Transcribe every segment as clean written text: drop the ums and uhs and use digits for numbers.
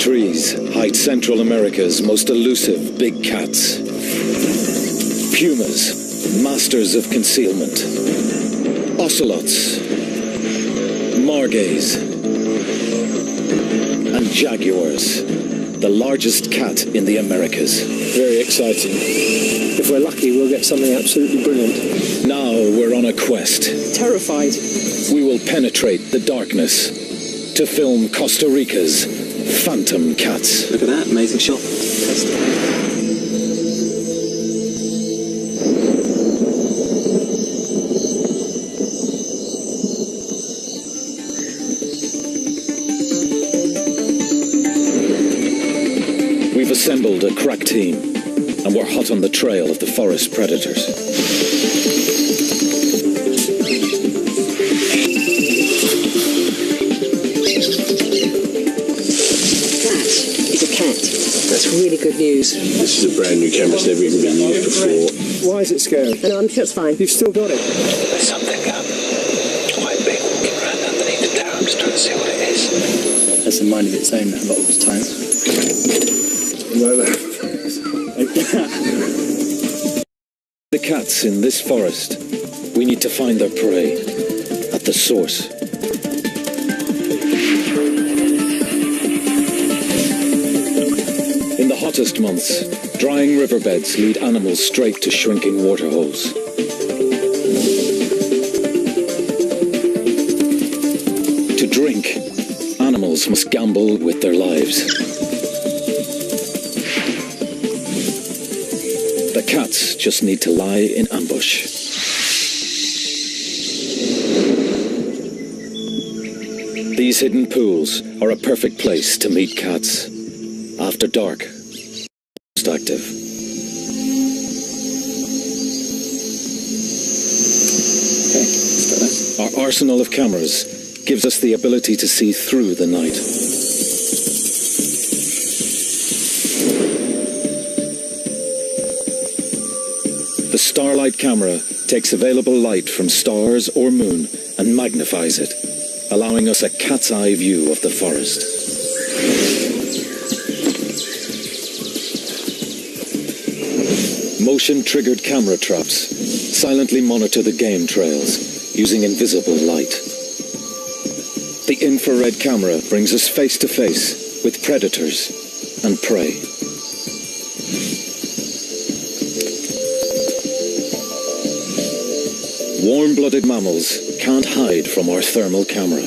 trees hide Central America's most elusive big cats. Pumas, masters of concealment. Ocelots, margays, and jaguars, the largest cat in the Americas. Very exciting. If we're lucky, we'll get something absolutely brilliant. Now we're on a quest. Terrified. We will penetrate the darkness to film Costa Rica's phantom cats. Look at that, amazing shot. We've assembled a crack team, and we're hot on the trail of the forest predators. That's really good news. This is a brand new camera, it's never even been used before. Why is it scary? No, I'm sure it's fine. You've still got it. There's something quite big walking around underneath the tower. I'm just trying to see what it is. Has a mind of its own a lot of the time. The cats in this forest, we need to find their prey at the source. In the hottest months, drying riverbeds lead animals straight to shrinking waterholes. To drink, animals must gamble with their lives. The cats just need to lie in ambush. These hidden pools are a perfect place to meet cats. After dark, most active. Okay, let's go there. Our arsenal of cameras gives us the ability to see through the night. The Starlight camera takes available light from stars or moon and magnifies it, allowing us a cat's eye view of the forest. Motion-triggered camera traps silently monitor the game trails using invisible light. The infrared camera brings us face to face with predators and prey. Warm-blooded mammals can't hide from our thermal camera.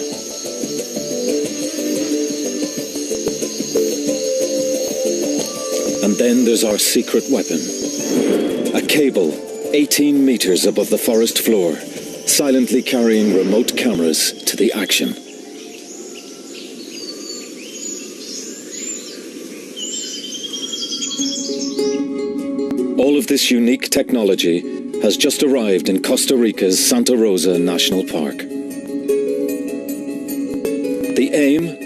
And then there's our secret weapon. A cable 18 meters above the forest floor, silently carrying remote cameras to the action. All of this unique technology has just arrived in Costa Rica's Santa Rosa National Park. The aim?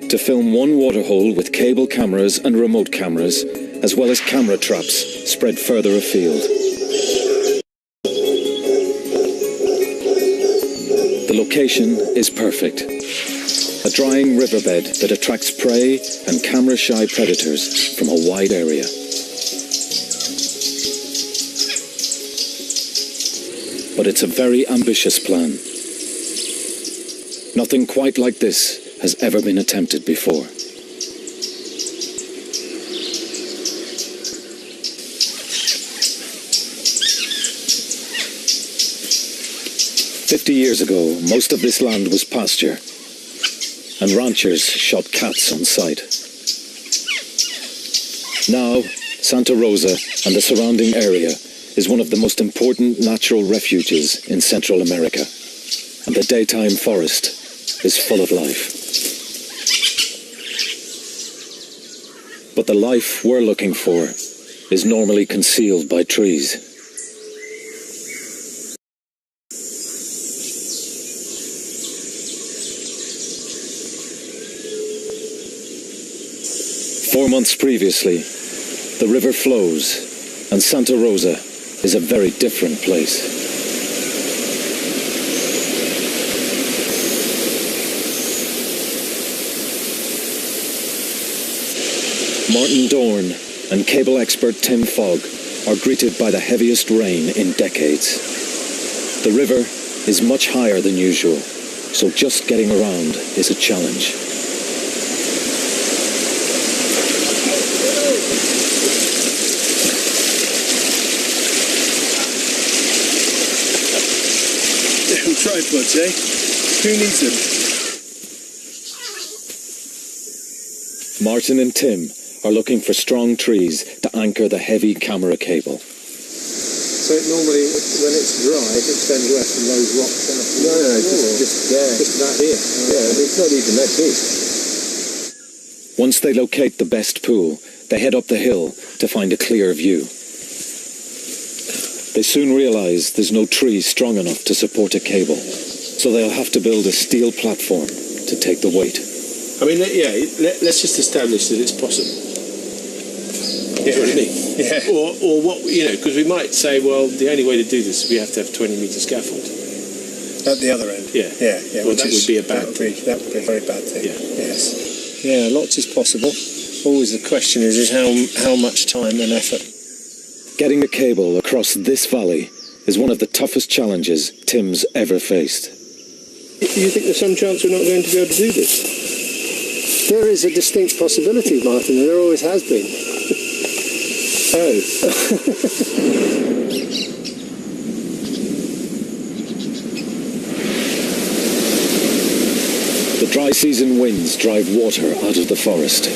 To film one waterhole with cable cameras and remote cameras, as well as camera traps spread further afield. The location is perfect. A drying riverbed that attracts prey and camera-shy predators from a wide area. But it's a very ambitious plan. Nothing quite like this has ever been attempted before. "50 years ago, most of this land was pasture, and ranchers shot cats on sight. Now, Santa Rosa and the surrounding area is one of the most important natural refuges in Central America, and the daytime forest is full of life. But the life we're looking for is normally concealed by trees. Four months previously, the river flows, and Santa Rosa is a very different place. Martin Dorn and cable expert Tim Fogg are greeted by the heaviest rain in decades. The river is much higher than usual, so just getting around is a challenge. Little tripods, eh? Who needs them? Martin and Tim are looking for strong trees to anchor the heavy camera cable. So it normally, when it's dry, it extends west from those rocks out. No, just Just about here. Yeah, it's not even that deep. Once they locate the best pool, they head up the hill to find a clear view. They soon realize there's no tree strong enough to support a cable, so they'll have to build a steel platform to take the weight. I mean, let's just establish that it's possible. That's what I mean. Yeah. Or what, because we might say, well, the only way to do this is we have to have 20-metre scaffold. At the other end. Yeah. Yeah. Which would be a bad thing. That would be a very bad thing. Yeah. Yes. Yeah, lots is possible. Always the question is how much time and effort. Getting a cable across this valley is one of the toughest challenges Tim's ever faced. Do you think there's some chance we're not going to be able to do this? There is a distinct possibility, Martin, and there always has been. Oh. The dry season winds drive water out of the forest.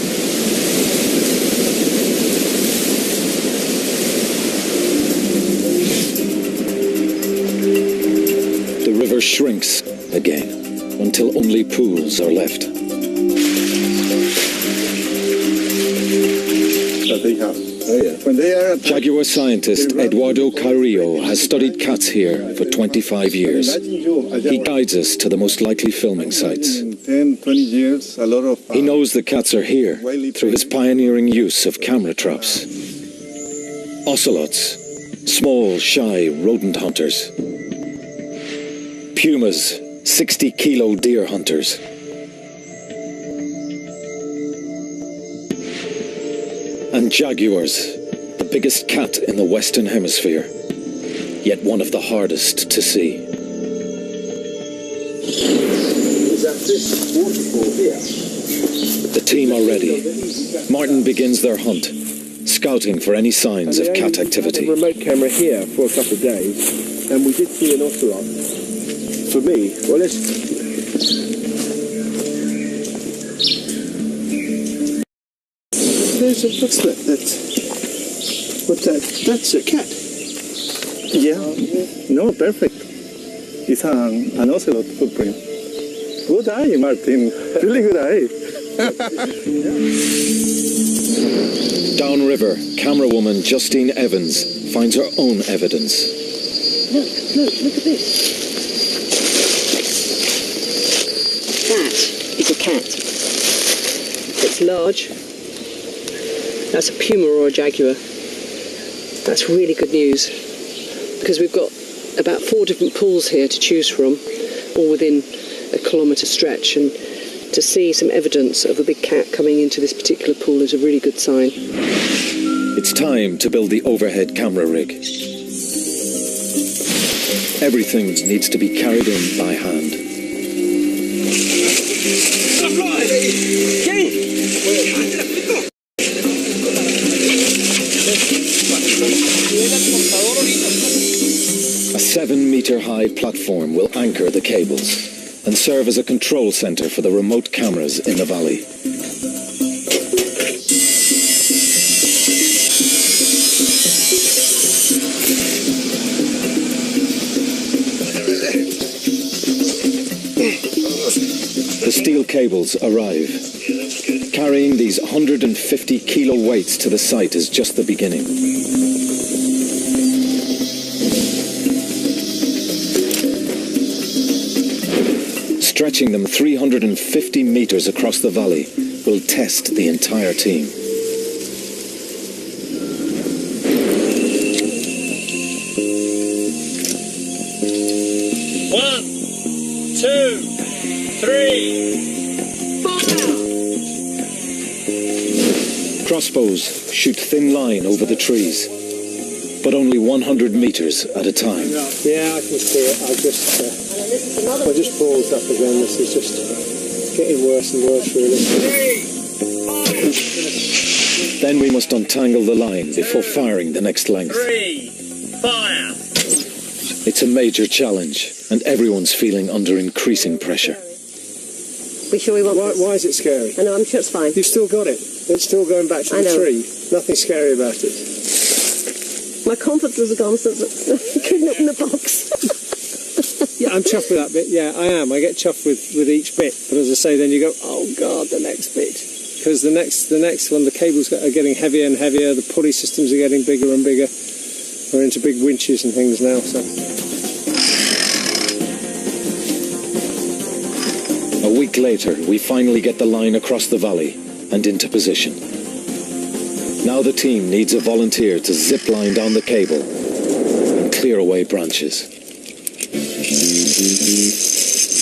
The river shrinks again until only pools are left. Jaguar scientist Eduardo Carrillo has studied cats here for 25 years. He guides us to the most likely filming sites. He knows the cats are here through his pioneering use of camera traps. Ocelots, small, shy rodent hunters. Pumas, 60-kilo deer hunters. And jaguars, the biggest cat in the Western Hemisphere, yet one of the hardest to see. Is that this waterfall here? The team are ready. Martin begins their hunt, scouting for any signs of cat activity. We had a remote camera here for a couple of days, and we did see an ocelot. For me, well, let's... What's that? That's a cat. Yeah, no, perfect. It's an ocelot footprint. Good eye, Martin. Really good eye. Downriver, camera woman Justine Evans finds her own evidence. Look at this. That is a cat. It's large. That's a puma or a jaguar. That's really good news, because we've got about 4 different pools here to choose from, all within a kilometre stretch, and to see some evidence of a big cat coming into this particular pool is a really good sign. It's time to build the overhead camera rig. Everything needs to be carried in by hand. A 7-metre-high platform will anchor the cables and serve as a control centre for the remote cameras in the valley. The steel cables arrive. Carrying these 150-kilo weights to the site is just the beginning. Stretching them 350 metres across the valley will test the entire team. One, two, three. crossbows shoot thin line over the trees, but only 100 meters at a time. Yeah, I can see it. I just paused up again. This is just getting worse and worse, really. Then we must untangle the line before firing the next length. 3, fire! It's a major challenge, and everyone's feeling under increasing pressure. We sure we want this? Why is it scary? I know, I'm sure it's fine. You've still got it. It's still going back to the tree. Nothing scary about it. My confidence has gone since I couldn't open the box. Yeah, I'm chuffed with that bit. Yeah, I am. I get chuffed with each bit. But as I say, then you go, oh God, the next bit. Because the next one, the cables are getting heavier and heavier. The pulley systems are getting bigger and bigger. We're into big winches and things now. So. A week later, we finally get the line across the valley and into position. Now the team needs a volunteer to zip line down the cable and clear away branches.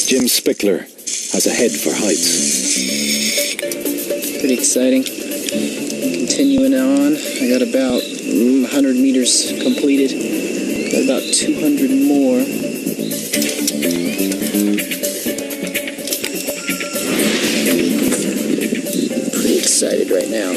Jim Spickler has a head for heights. Pretty exciting. Continuing on, I got about 100 meters completed. Got about 200 more. Pretty excited right now.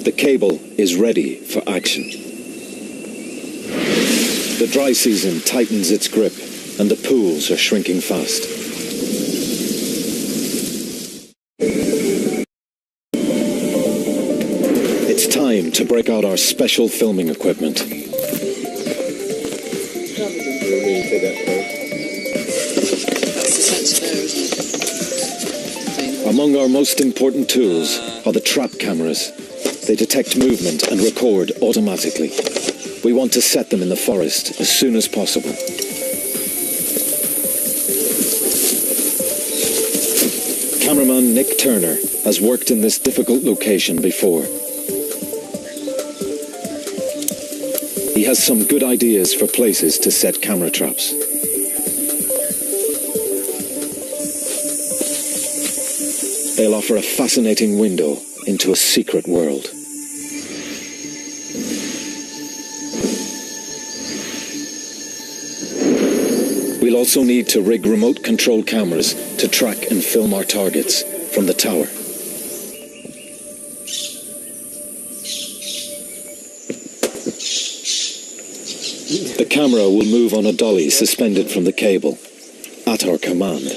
The cable is ready for action. The dry season tightens its grip, and the pools are shrinking fast. It's time to break out our special filming equipment. Among our most important tools are the trap cameras. They detect movement and record automatically. We want to set them in the forest as soon as possible. Cameraman Nick Turner has worked in this difficult location before. He has some good ideas for places to set camera traps. They'll offer a fascinating window into a secret world. We'll also need to rig remote control cameras to track and film our targets from the tower. The camera will move on a dolly suspended from the cable, at our command,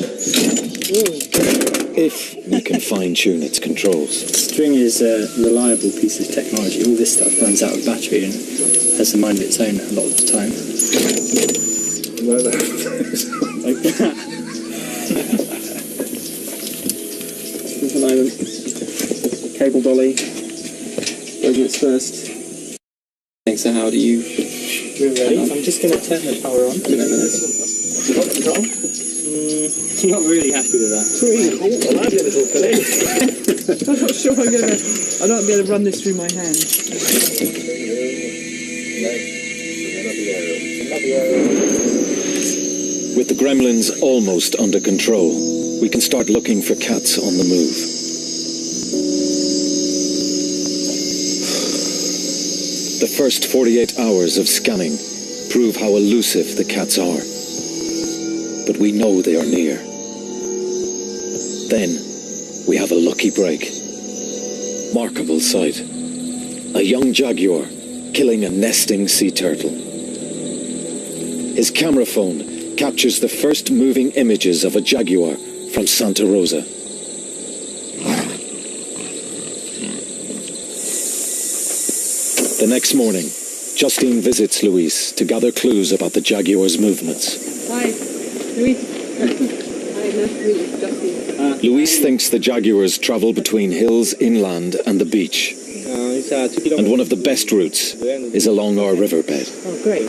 if we can fine-tune its controls. String is a reliable piece of technology. All this stuff runs out of battery and has a mind of its own a lot of the time. Like that. There's an island. Cable dolly. Its first. So how do you... I'm just going to turn the power on. Not really happy with that. I'm not sure I'm not be able to run this through my hands. With the gremlins almost under control, we can start looking for cats on the move. The first 48 hours of scanning prove how elusive the cats are. But we know they are near. Then we have a lucky break. Markable sight. A young jaguar killing a nesting sea turtle. His camera phone captures the first moving images of a jaguar from Santa Rosa. The next morning, Justine visits Luis to gather clues about the jaguar's movements. Hi, Luis. Hi, nice to meet you, Justine. Luis thinks the jaguars travel between hills inland and the beach. And one of the best routes is along our riverbed. Oh, great.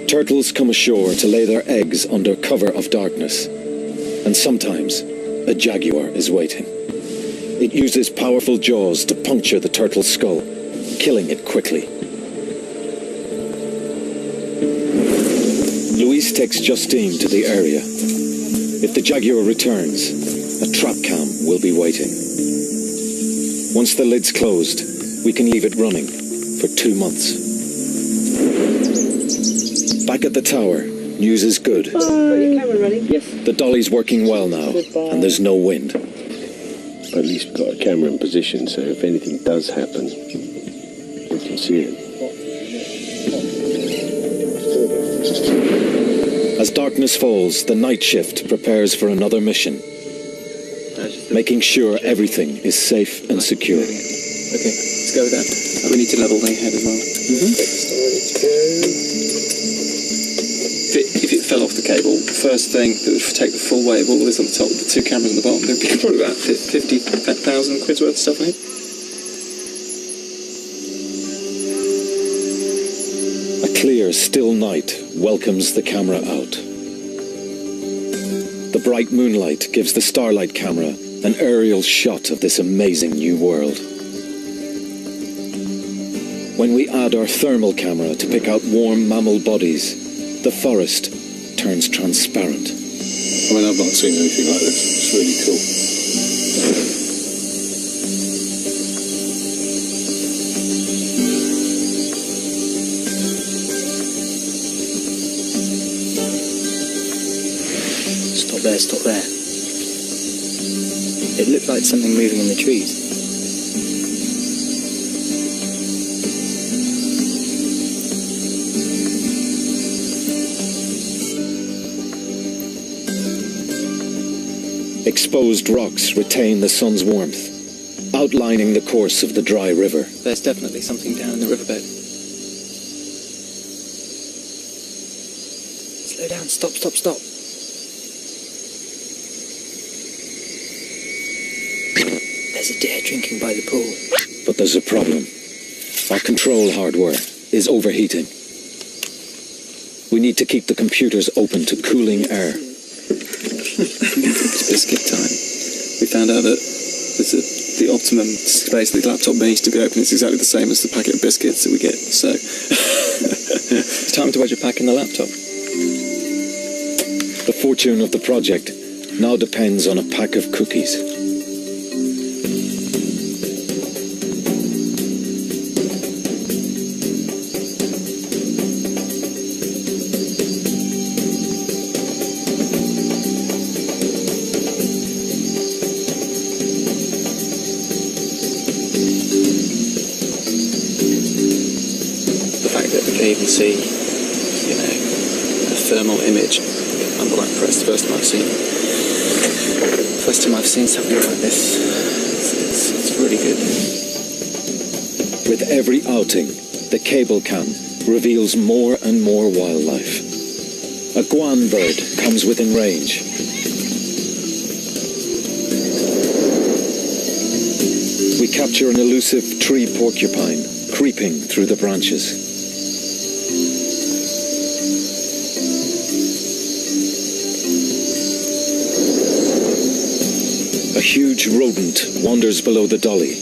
Turtles come ashore to lay their eggs under cover of darkness. And sometimes, a jaguar is waiting. It uses powerful jaws to puncture the turtle's skull, killing it quickly. Louise takes Justine to the area. If the jaguar returns, a trap cam will be waiting. Once the lid's closed, we can leave it running for 2 months. Back at the tower, news is good. Got your camera running? Yes. The dolly's working well now, and there's no wind. At least we've got a camera in position, so if anything does happen, we can see it. As darkness falls, the night shift prepares for another mission, making sure everything is safe and secure. Okay, let's go with that. We need to level the head as well. If it fell off the cable, the first thing that would take the full weight of all this on the top, the 2 cameras on the bottom, there'd be probably about 50,000 quid's worth of stuff in it. A clear, still night welcomes the camera out. The bright moonlight gives the Starlight camera an aerial shot of this amazing new world. When we add our thermal camera to pick out warm mammal bodies, the forest turns transparent. I mean, I've not seen anything like this. It's really cool. Stop there. It looked like something moving in the trees. Exposed rocks retain the sun's warmth, outlining the course of the dry river. There's definitely something down in the riverbed. Slow down, stop. There's a deer drinking by the pool. But there's a problem. Our control hardware is overheating. We need to keep the computers open to cooling air. It's biscuit time. We found out that the optimum space the laptop needs to be open is exactly the same as the packet of biscuits that we get. So it's time to wedge a pack in the laptop. The fortune of the project now depends on a pack of cookies. Even see, a thermal image. I'm quite impressed. First time I've seen something like this. It's really good. With every outing, the cable cam reveals more and more wildlife. A guan bird comes within range. We capture an elusive tree porcupine creeping through the branches. A huge rodent wanders below the dolly.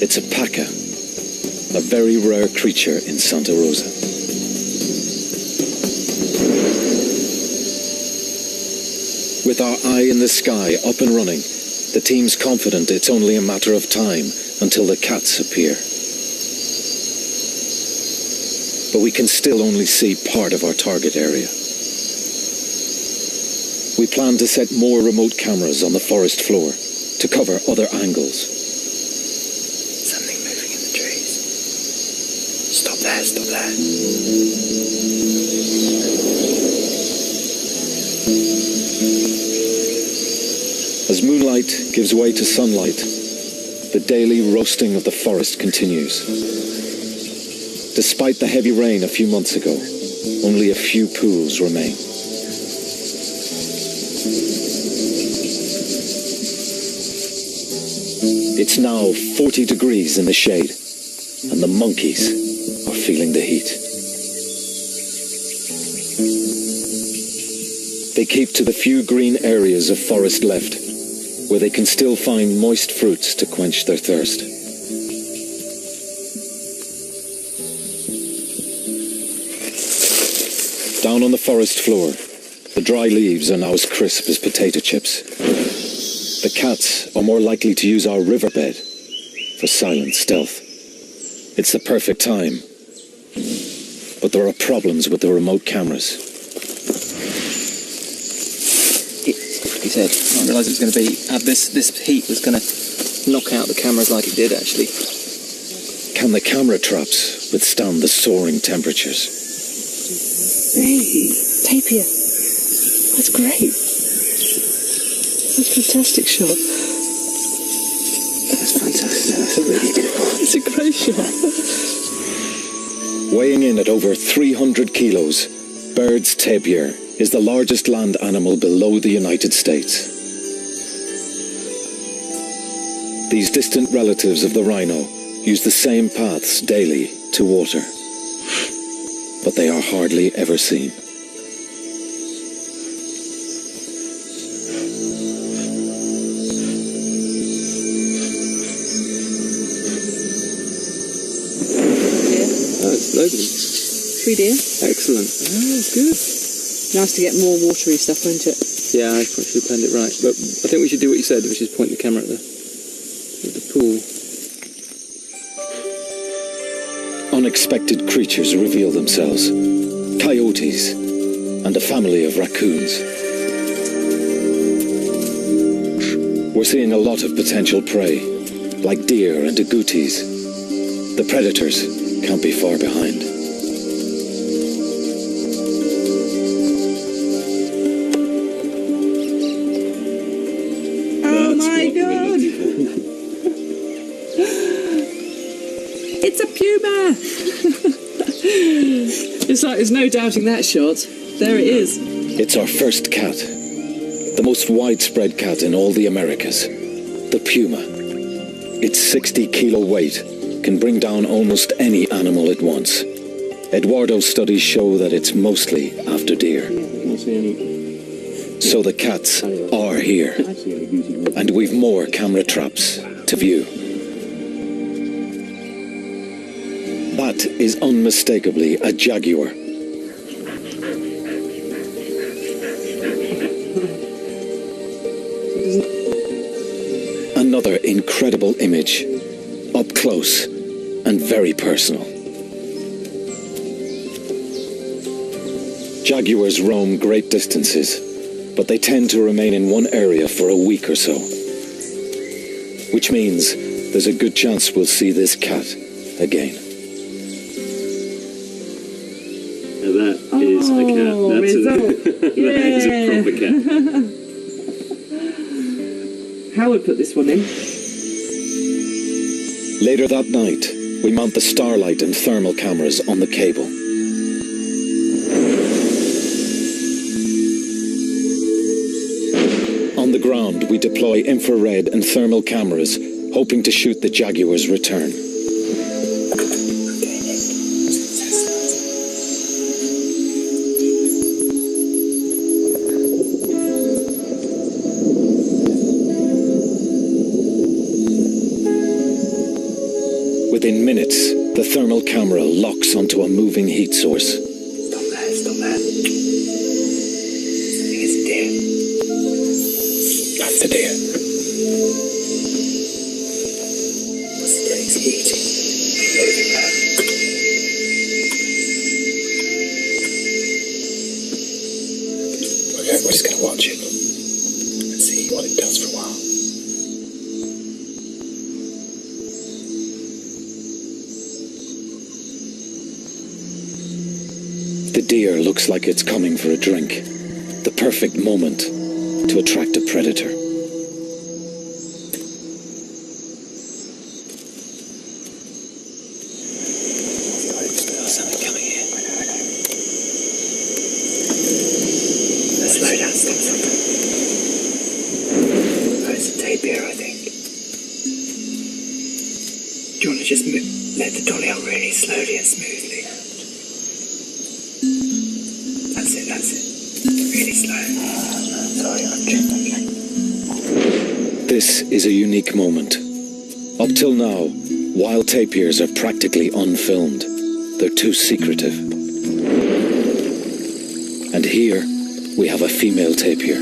It's a paca, a very rare creature in Santa Rosa. With our eye in the sky up and running, the team's confident it's only a matter of time until the cats appear. But we can still only see part of our target area. We plan to set more remote cameras on the forest floor to cover other angles. Something moving in the trees. Stop there. As moonlight gives way to sunlight, the daily roasting of the forest continues. Despite the heavy rain a few months ago, only a few pools remain. It's now 40 degrees in the shade, and the monkeys are feeling the heat. They keep to the few green areas of forest left, where they can still find moist fruits to quench their thirst. Down on the forest floor, the dry leaves are now as crisp as potato chips. The cats are more likely to use our riverbed for silent stealth. It's the perfect time, but there are problems with the remote cameras. He said, I realised it was going to be, this heat was going to knock out the cameras like it did actually. Can the camera traps withstand the soaring temperatures? Hey, tapir. That's great. That's a fantastic shot. That's fantastic. That's a really good one. It's a great shot. Weighing in at over 300 kilos, Baird's tapir is the largest land animal below the United States. These distant relatives of the rhino use the same paths daily to water, but they are hardly ever seen. That's loads of them. 3 deer. Excellent. That's good. Nice to get more watery stuff, won't it? Yeah, I probably should have planned it right. But I think we should do what you said, which is point the camera at the pool. Unexpected creatures reveal themselves. Coyotes and a family of raccoons. We're seeing a lot of potential prey, like deer and agoutis. The predators can't be far behind. Oh my god! It's a puma! It's like there's no doubting that shot. There it is. It's our first cat. The most widespread cat in all the Americas. The puma. Its 60-kilo weight can bring down almost any animal it wants. Eduardo's studies show that it's mostly after deer. So the cats are here. And we've more camera traps to view. That is unmistakably a jaguar. Another incredible image, up close and very personal. Jaguars roam great distances, but they tend to remain in one area for a week or so. Which means there's a good chance we'll see this cat again. Now that is a cat. That is a proper cat. Howard put this one in. Later that night, we mount the starlight and thermal cameras on the cable. On the ground, we deploy infrared and thermal cameras, hoping to shoot the jaguar's return. Within minutes, the thermal camera locks onto a moving heat source. Stop there, stop there. I think it's a deer. That's a deer. What's the he's eating? Moving there. Okay, we're just going to watch it and see what it does for a while. The deer looks like it's coming for a drink. The perfect moment to attract a predator. There's something coming here. I know. Let's slow down, stop. Oh, it's a tapir, I think. you want to just let the dolly out really slowly and smoothly? That's it. Really slow. Sorry, I'm checking. This is a unique moment. Up till now, wild tapirs are practically unfilmed. They're too secretive. And here, we have a female tapir,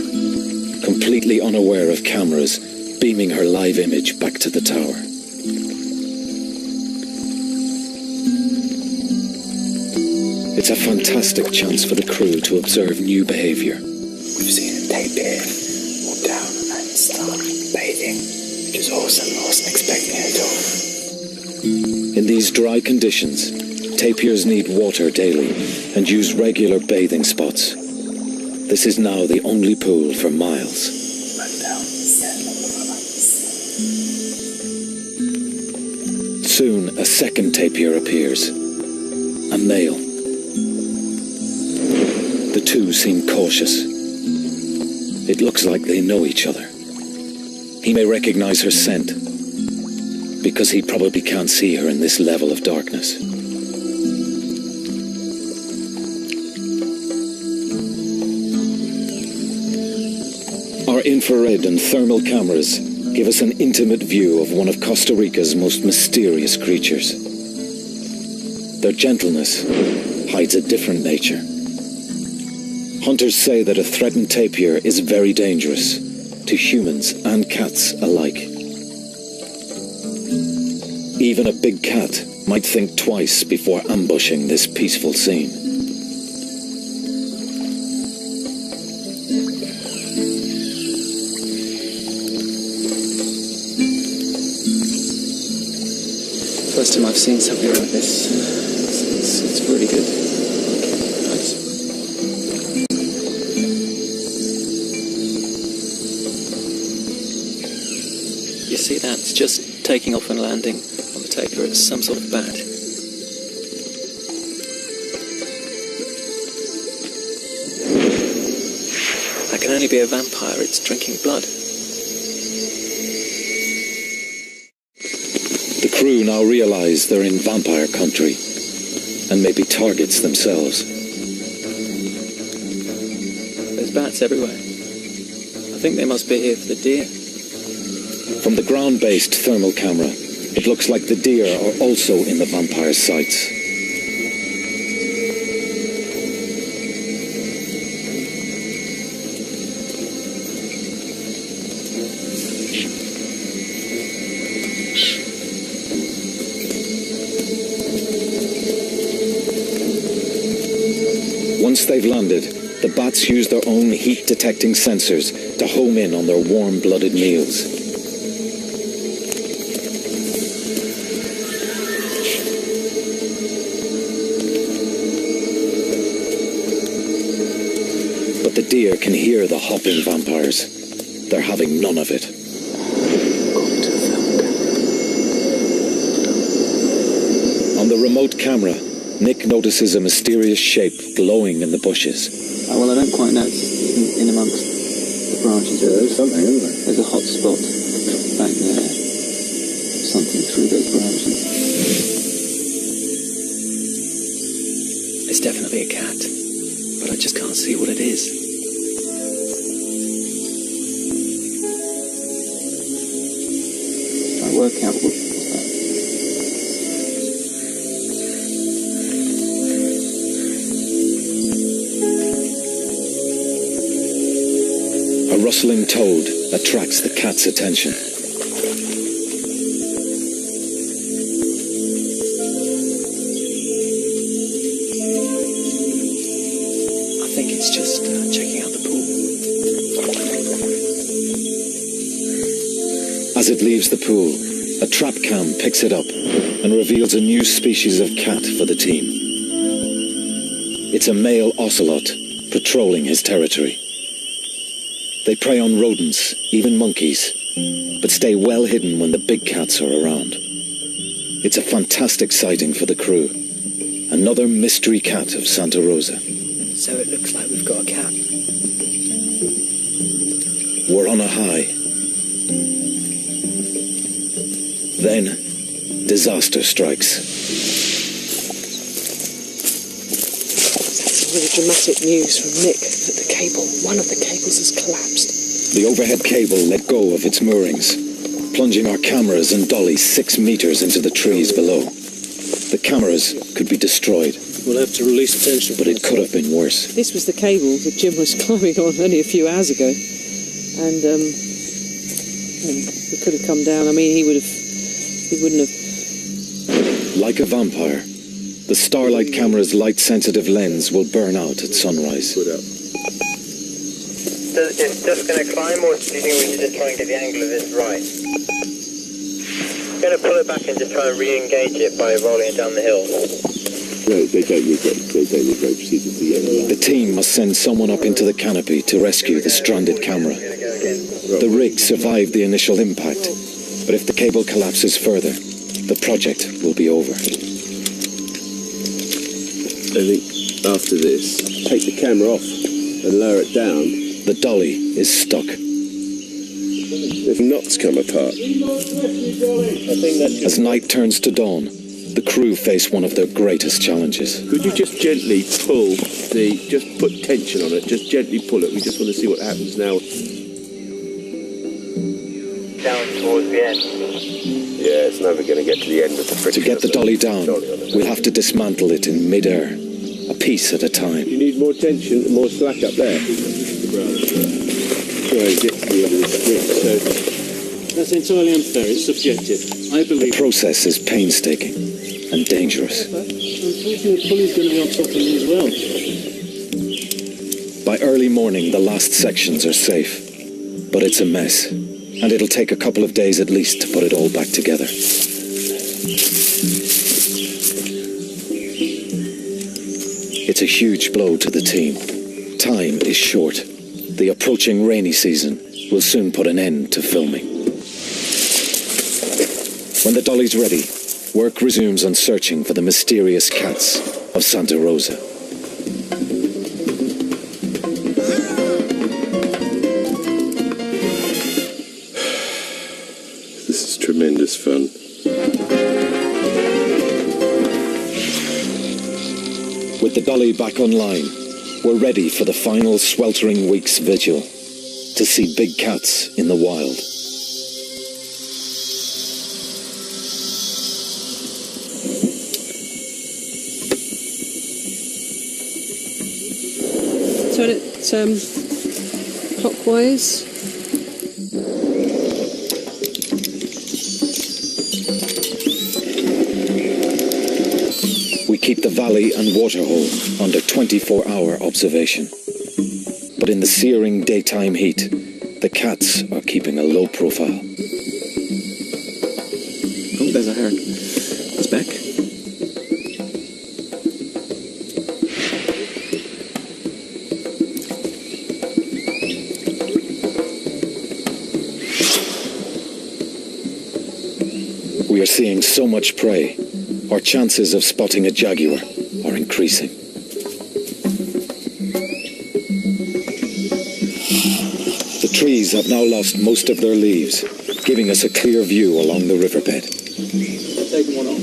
completely unaware of cameras, beaming her live image back to the tower. It's a fantastic chance for the crew to observe new behaviour. We've seen a tapir walk down and start bathing, which is awesome. I wasn't expecting it at all. In these dry conditions, tapirs need water daily and use regular bathing spots. This is now the only pool for miles. Soon, a second tapir appears. A male. The two seem cautious. It looks like they know each other. He may recognize her scent, because he probably can't see her in this level of darkness. Our infrared and thermal cameras give us an intimate view of one of Costa Rica's most mysterious creatures. Their gentleness hides a different nature. Hunters say that a threatened tapir is very dangerous to humans and cats alike. Even a big cat might think twice before ambushing this peaceful scene. First time I've seen something like this. It's really good. Nice. You see that? It's just taking off and landing on the tapir. It's some sort of bat. That can only be a vampire. It's drinking blood. The crew now realize they're in vampire country and may be targets themselves. There's bats everywhere. I think they must be here for the deer. From the ground-based thermal camera, it looks like the deer are also in the vampire sights. Once they've landed, the bats use their own heat-detecting sensors to home in on their warm-blooded meals. But the deer can hear the hopping vampires. They're having none of it. On the remote camera, Nick notices a mysterious shape glowing in the bushes. Well, I don't quite know. It's in amongst the branches. Yeah, there's something, isn't there? There's a hot spot back there. Something through those branches. It's definitely a cat, but I just can't see what it is. Try to work out what's that. A rustling toad attracts the cat's attention. I think it's just checking out the pool. As it leaves the pool, a trap cam picks it up and reveals a new species of cat for the team. It's a male ocelot patrolling his territory. They prey on rodents, even monkeys, but stay well hidden when the big cats are around. It's a fantastic sighting for the crew. Another mystery cat of Santa Rosa. So it looks like we've got a cat. We're on a high. Then, disaster strikes. That's really dramatic news from Nick that the cable, one of the cables has collapsed. The overhead cable let go of its moorings, plunging our cameras and dolly 6 meters into the trees below. The cameras could be destroyed. We'll have to release tension. But it could have been worse. This was the cable that Jim was climbing on only a few hours ago. And it could have come down. I mean, he wouldn't have. Like a vampire, the Starlight camera's light-sensitive lens will burn out at sunrise. It's just going to climb, or do you think we should just try and get the angle of it right? I'm going to pull it back and just try and re-engage it by rolling it down the hill. No, they don't regret proceeding to the end. The team must send someone up into the canopy to rescue the stranded camera. The rig survived the initial impact, but if the cable collapses further, the project will be over. I think after this, take the camera off and lower it down. The dolly is stuck. If knots come apart. As night turns to dawn, the crew face one of their greatest challenges. Could you just gently pull just put tension on it, just gently pull it. We just want to see what happens now. Down towards the end. Yeah, it's never going to get to the end of the friction. To get the dolly down, we'll have to dismantle it in mid-air, a piece at a time. You need more tension, more slack up there. Try and get to the end of the switch. So that's entirely unfair. It's subjective. I believe the process is painstaking and dangerous. Unfortunately, the pulley's going to be on top of me as well. By early morning, the last sections are safe, but it's a mess, and it'll take a couple of days at least to put it all back together. It's a huge blow to the team. Time is short. The approaching rainy season will soon put an end to filming. When the dolly's ready, work resumes on searching for the mysterious cats of Santa Rosa. this is tremendous fun. With the dolly back online, we're ready for the final sweltering week's vigil to see big cats in the wild. Turn it clockwise. We keep the valley and waterhole under 24-hour observation. But in the searing daytime heat, the cats are keeping a low profile. Oh, there's a heron. It's back. We are seeing so much prey, our chances of spotting a jaguar are increasing. The trees have now lost most of their leaves, giving us a clear view along the riverbed. Taking one off.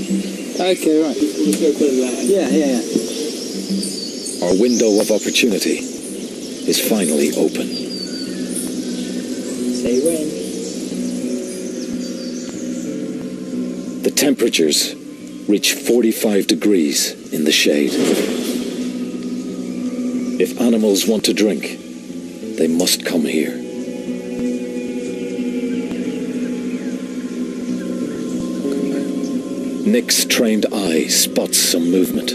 Okay, right. We'll go put it out. Yeah. Our window of opportunity is finally open. Say when. The temperatures reach 45 degrees in the shade. If animals want to drink, they must come here. Nick's trained eye spots some movement.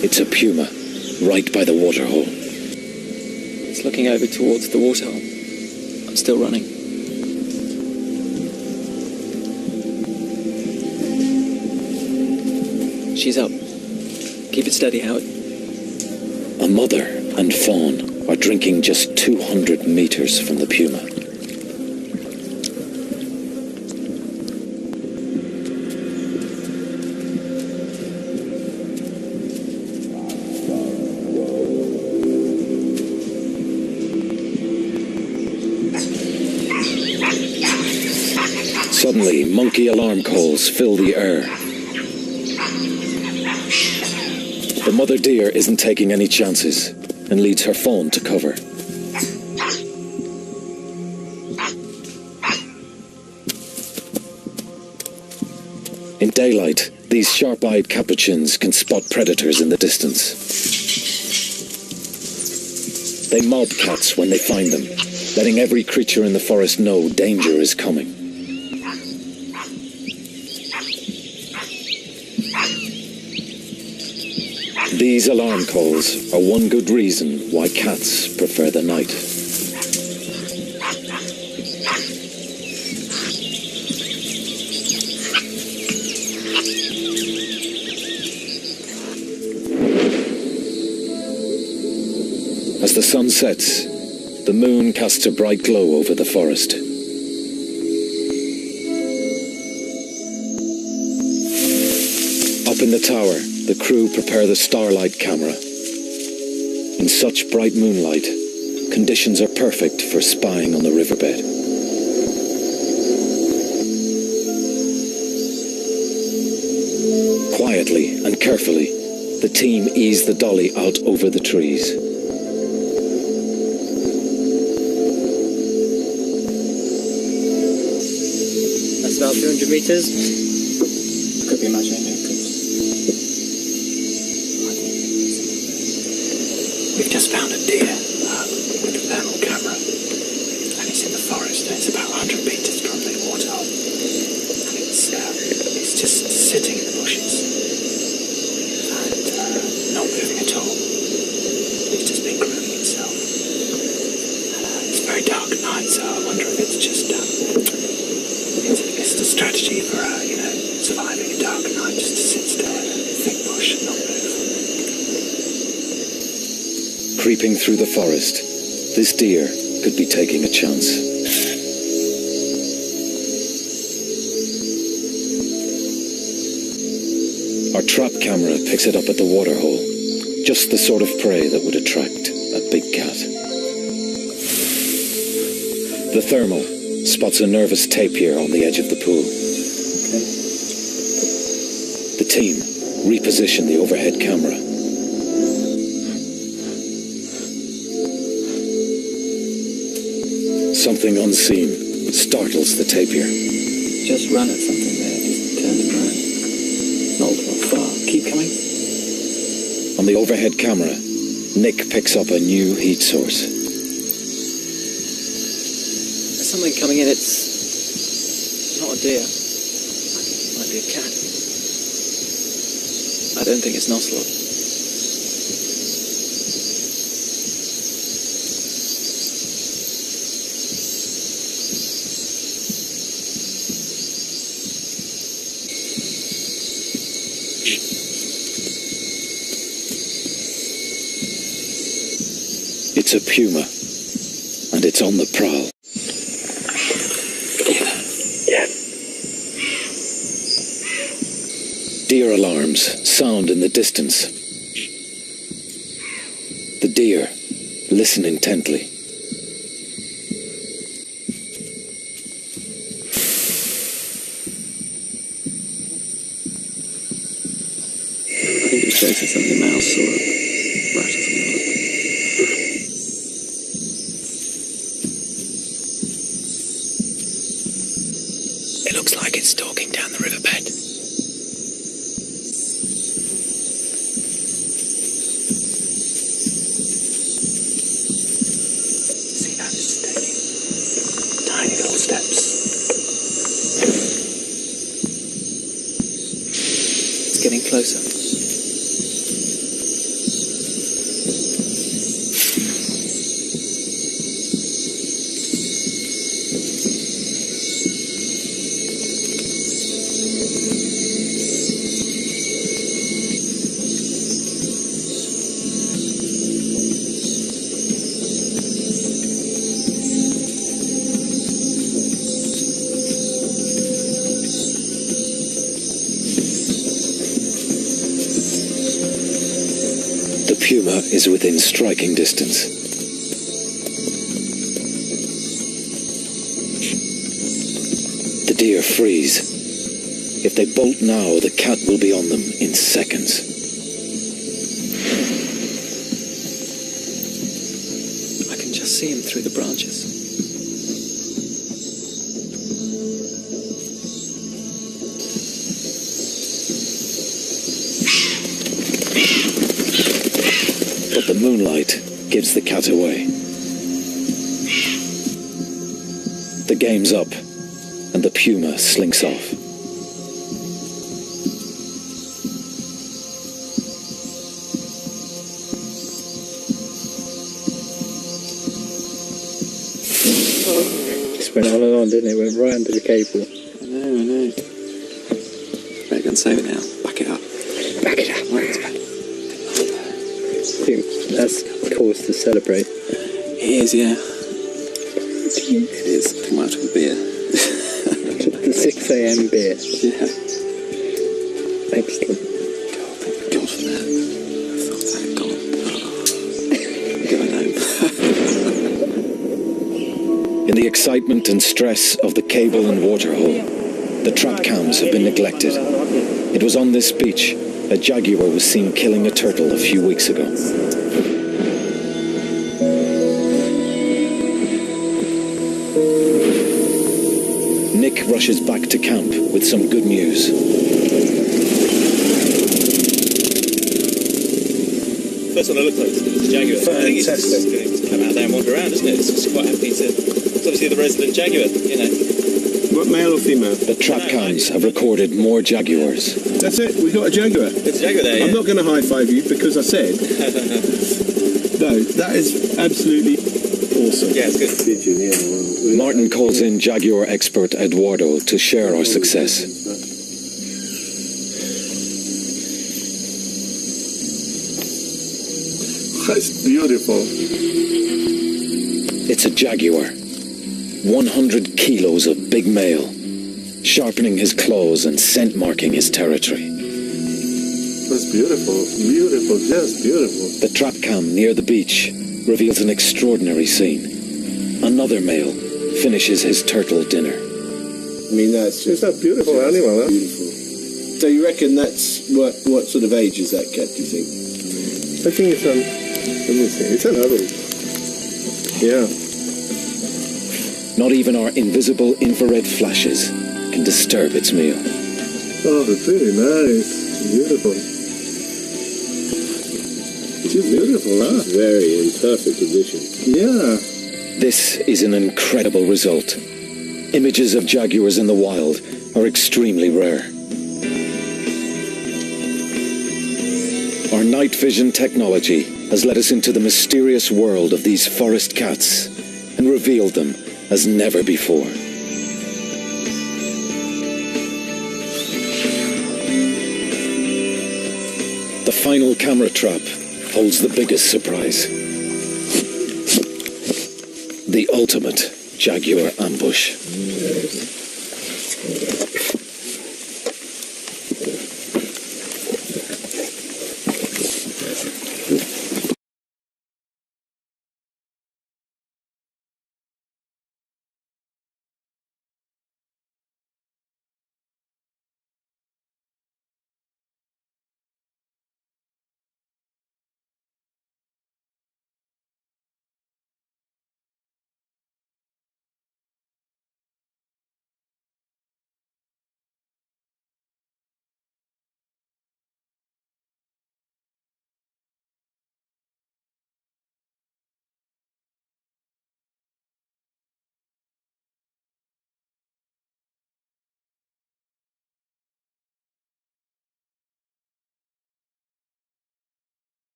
It's a puma, right by the waterhole. It's looking over towards the waterhole. I'm still running. She's up. Keep it steady, Howard. A mother and fawn are drinking just 200 meters from the puma. Suddenly, monkey alarm calls fill the air. The mother deer isn't taking any chances and leads her fawn to cover. In daylight, these sharp-eyed capuchins can spot predators in the distance. They mob cats when they find them, letting every creature in the forest know danger is coming. These alarm calls are one good reason why cats prefer the night. As the sun sets, the moon casts a bright glow over the forest. Up in the tower, the crew prepare the starlight camera. In such bright moonlight, conditions are perfect for spying on the riverbed. Quietly and carefully, the team ease the dolly out over the trees. That's about 200 meters. Could be imagining it. We've just found a deer with a thermal camera, and it's in the forest, and it's about 100 meters from the waterhole, and it's just sitting in the bushes and not moving at all. It's just been grooming itself. It's a very dark night, so I wonder if it's just it's a strategy for surviving a dark night, just to sit still in a thick bush and not move. Creeping through the forest, this deer could be taking a chance. Our trap camera picks it up at the waterhole, just the sort of prey that would attract a big cat. The thermal spots a nervous tapir on the edge of the pool. The team reposition the overhead camera. Something unseen startles the tapir. Just run at something there, just turn it around. Not far, keep coming. On the overhead camera, Nick picks up a new heat source. There's something coming in. It's not a deer. It might be a cat. I don't think it's an ocelot. It's a puma, and it's on the prowl. Yeah. Deer alarms sound in the distance. The deer listen intently. I think it's chasing something, a mouse or a rat or something. It looks like it's stalking down the riverbed. See that it's taking tiny little steps. It's getting closer. The puma is within striking distance. The deer freeze. If they bolt now, the cat will be on them in seconds. I can just see him through the branches. But the moonlight gives the cat away. The game's up, and the puma slinks off. Just went on and on, didn't it? Went right under the cable. I know. Better go and save it now. Back it up. Back it up. Right, it's back. I think that's cause to celebrate. It is, yeah. It is. Too much of a beer. The 6 a.m. beer. Yeah. Excellent. God, thank God for that. I thought that had gone. Going home. In the excitement and stress of the cable and water hole, the trap cams have been neglected. It was on this beach a jaguar was seen killing a turtle a few weeks ago. Nick rushes back to camp with some good news. First one I looked at was the jaguar. Fantastic. I think it's just going to come out there and wander around, isn't it? It's quite happy to... It's obviously the resident jaguar, you know. What, male or female? The trap cams have recorded more jaguars. That's it, we got a jaguar. It's a jaguar there, yeah. I'm not going to high-five you because I said... No, that is absolutely awesome. Yeah, it's good. Martin calls in jaguar expert Eduardo to share our success. That's beautiful. It's a jaguar. 100 kilos of big male, sharpening his claws and scent marking his territory. That's beautiful. Beautiful, just beautiful. The trap cam near the beach reveals an extraordinary scene. Another male finishes his turtle dinner. I mean, that's It's a beautiful animal, huh? beautiful. So you reckon that's what sort of age is that cat, do you think? I think it's let me see, it's an adult. Yeah. Not even our invisible infrared flashes can disturb its meal. Oh, it's really nice. Beautiful. She's beautiful, huh? She's very in perfect condition. Yeah. This is an incredible result. Images of jaguars in the wild are extremely rare. Our night vision technology has led us into the mysterious world of these forest cats and revealed them as never before. The final camera trap holds the biggest surprise. The ultimate jaguar ambush.